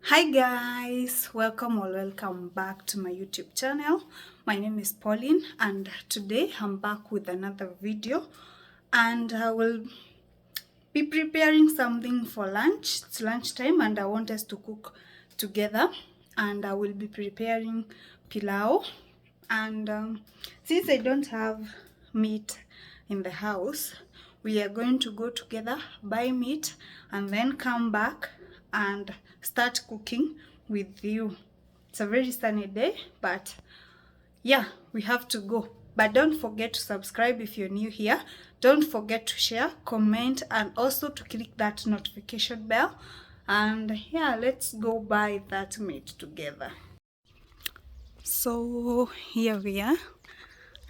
Hi guys, welcome back to my YouTube channel. My name is Pauline and today I'm back with another video and I will be preparing something for lunch. It's lunchtime and I want us to cook together, and I will be preparing pilau. And since I don't have meat in the house, we are going to go together, buy meat, and then come back and start cooking with you. It's a very sunny day, but yeah, we have to go. But don't forget to subscribe if you're new here. Don't forget to share, comment, and also to click that notification bell. And yeah, let's go buy that meat together. So here we are.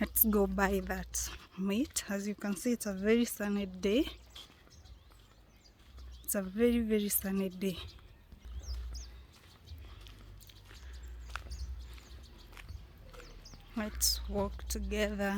Let's go buy that meat. As you can see, it's a very sunny day. It's a very sunny day. Let's walk together.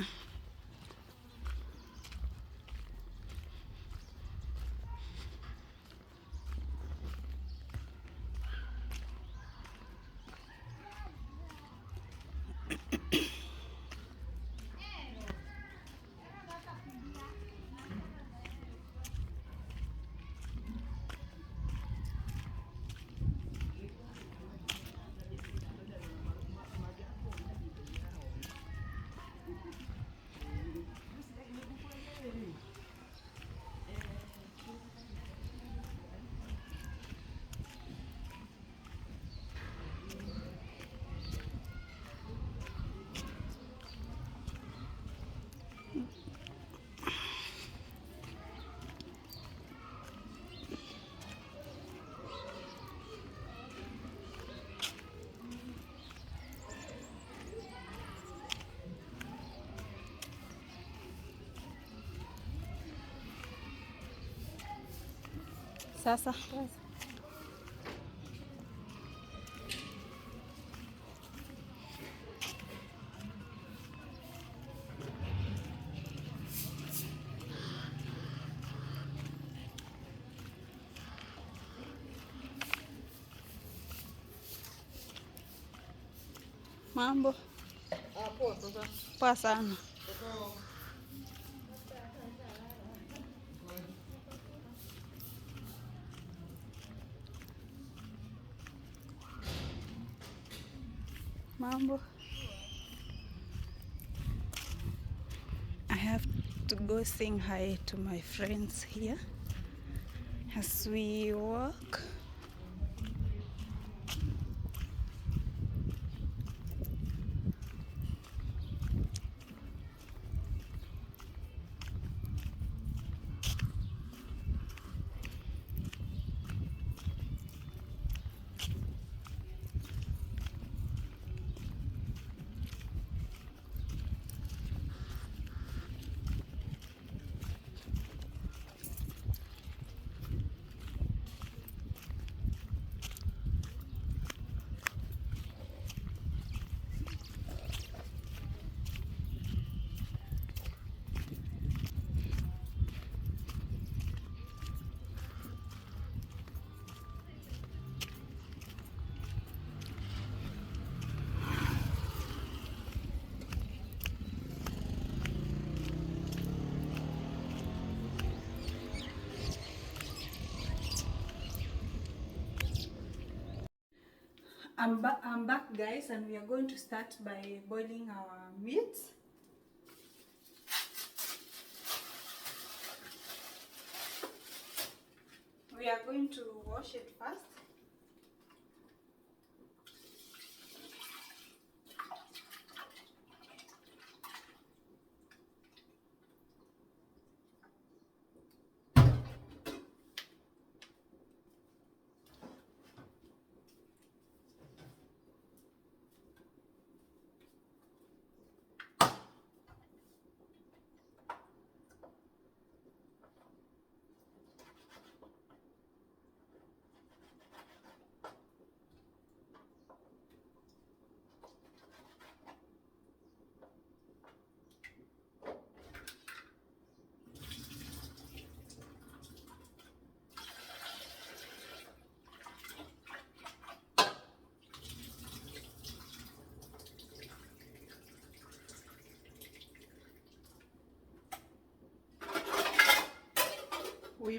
Sasa mambo poa sana. Mambo. I have to go sing hi to my friends here as we walk. I'm back guys, and we are going to start by boiling our meat. We are going to wash it first.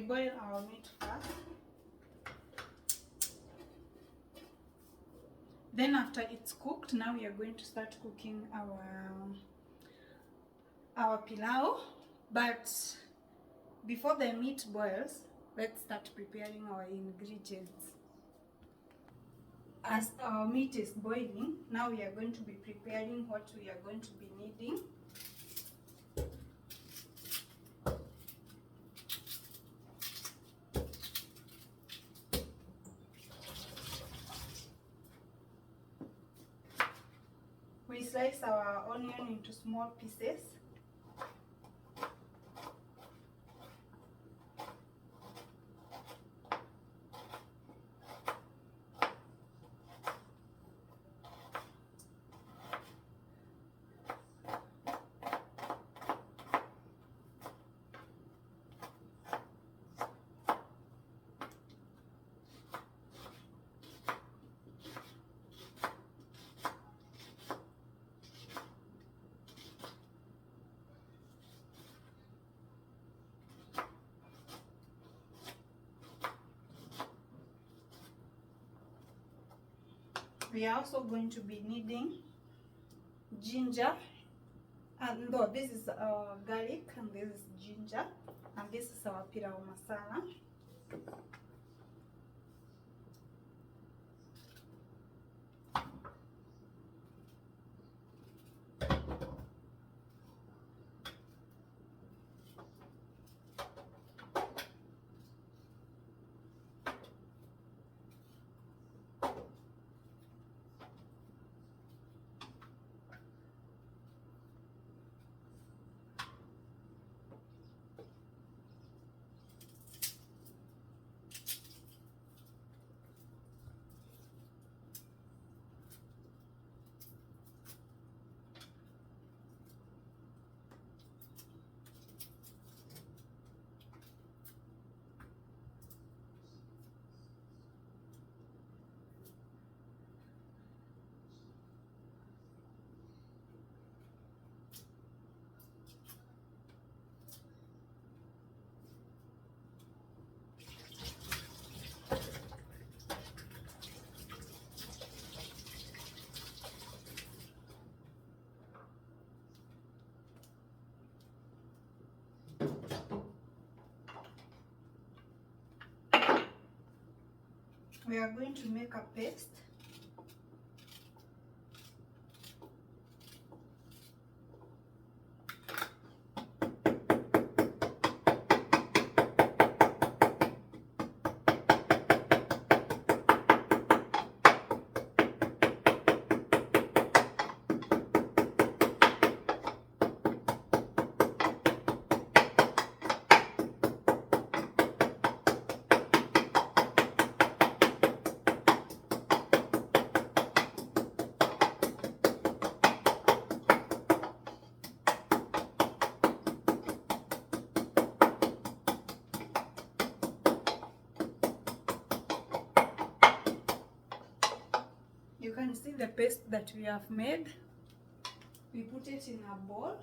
boil our meat first. Then after it's cooked, now we are going to start cooking our pilau. But before the meat boils, let's start preparing our ingredients. As our meat is boiling, now we are going to be preparing what we are going to be needing. We slice our onion into small pieces. We are also going to be needing ginger, and no, this is our garlic, and this is ginger, and this is our pilau masala. We are going to make a paste. You can see the paste that we have made. We put it in a bowl.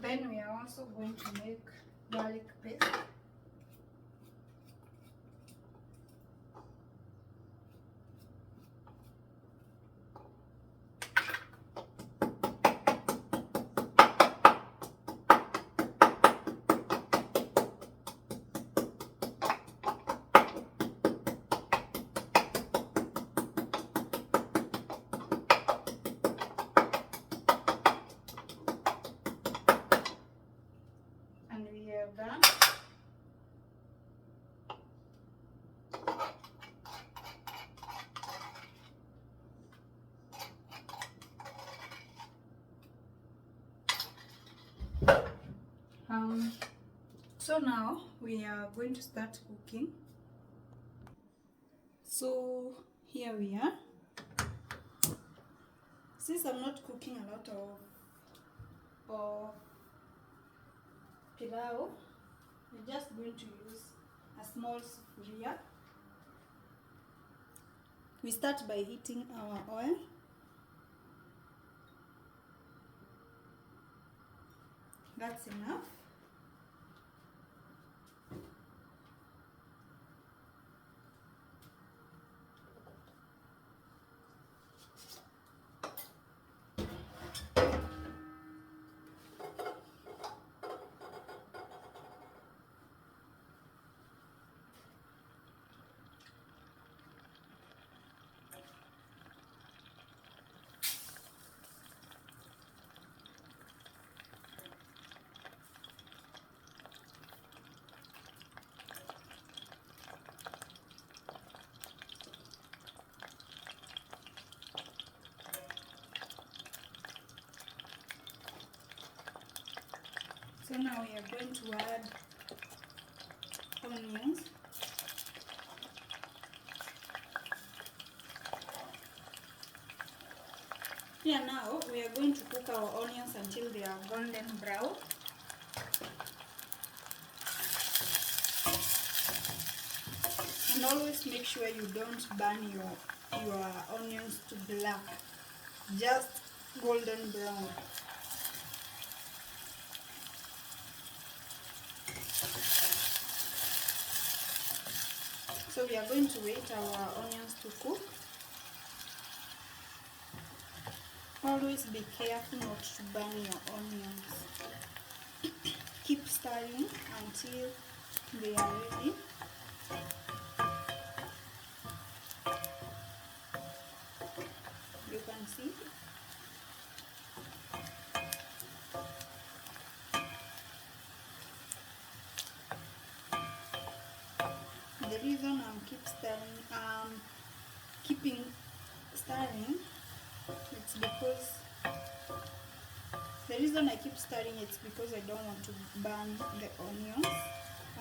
Then we are also going to make garlic paste. And we have done. So now we are going to start cooking. So here we are. Since I'm not cooking a lot of pilau, we're just going to use a small sufuria. We start by heating our oil. That's enough. So now we are going to add onions. Here now we are going to cook our onions until they are golden brown. And always make sure you don't burn your onions to black, just golden brown. So we are going to wait our onions to cook. Always be careful not to burn your onions. Keep stirring until they are ready. You can see. The reason keeping stirring, it's because the reason I keep stirring it's because I don't want to burn the onions.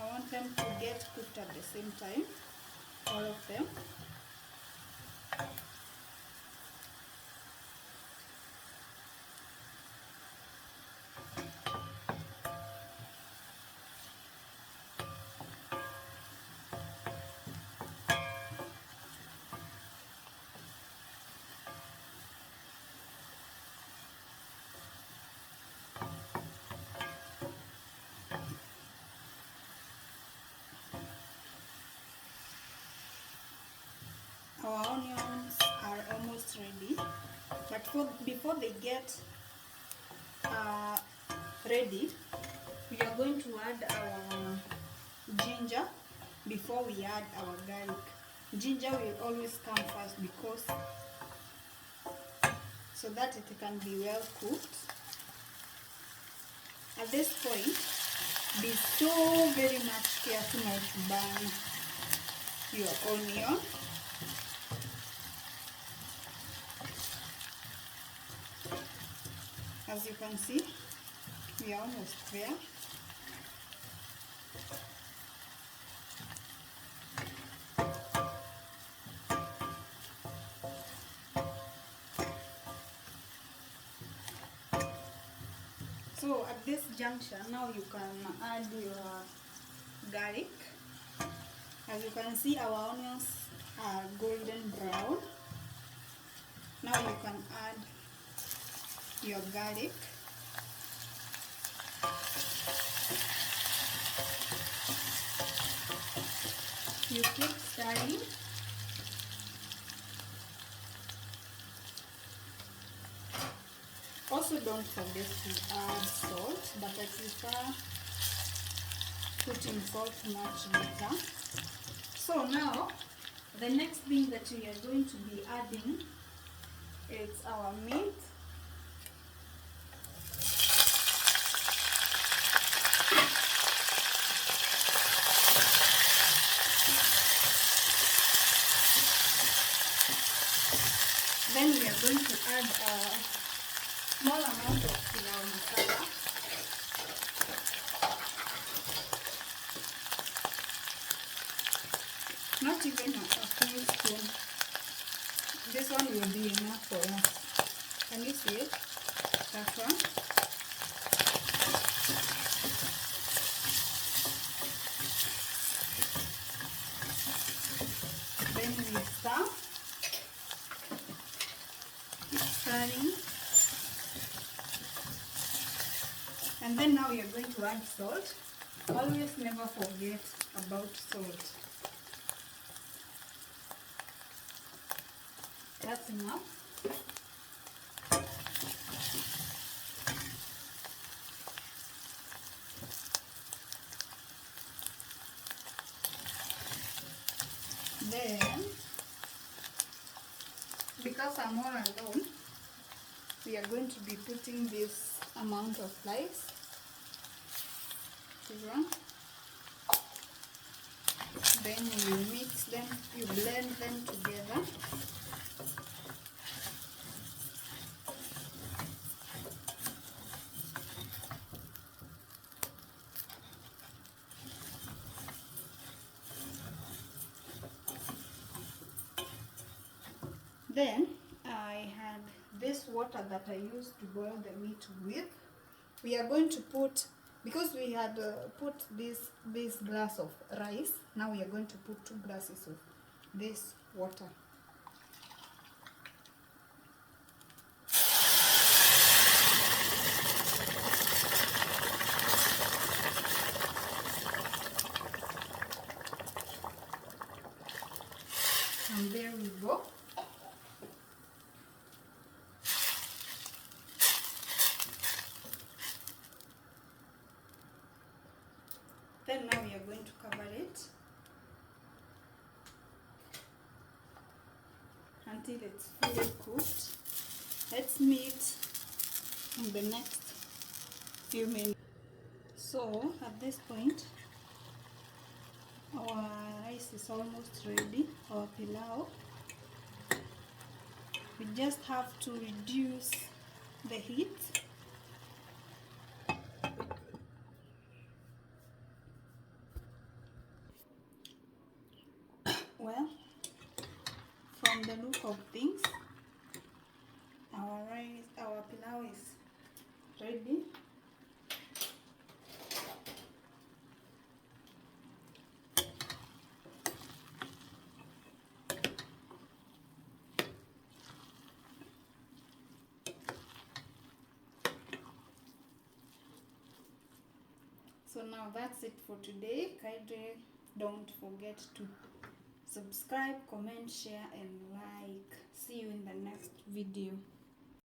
I want them to get cooked at the same time, all of them. Our onions are almost ready, but before they get ready, we are going to add our ginger before we add our garlic. Ginger will always come first because so that it can be well cooked. At this point, be so very much careful not to burn your onion. As you can see, we are almost there. So at this juncture, now you can add your garlic. As you can see, our onions are golden brown. Now you can add your garlic. You keep stirring. Also don't forget to add salt, but I prefer putting salt much later. So now the next thing that we are going to be adding is our meat. Then we are going to add a small amount of pilau masala. Not even a full spoon. This one will be enough for us. Can you see it? That one. Then we stir. Keep stirring. And then now we are going to add salt. Always never forget about salt. That's enough. Then, because I'm all alone, we are going to be putting this amount of rice. Then you mix them, you blend them together. Then I had this water that I used to boil the meat with. We are going to put, because we had put this glass of rice, now we are going to put 2 glasses of this water. And there we go. Then now we are going to cover it until it's fully cooked. Let's meet in the next few minutes. So at this point, our rice is almost ready, our pilau. We just have to reduce the heat. Well, from the look of things, our pilau is ready. So now that's it for today. Kindly don't forget to subscribe, comment, share and like. See you in the next video.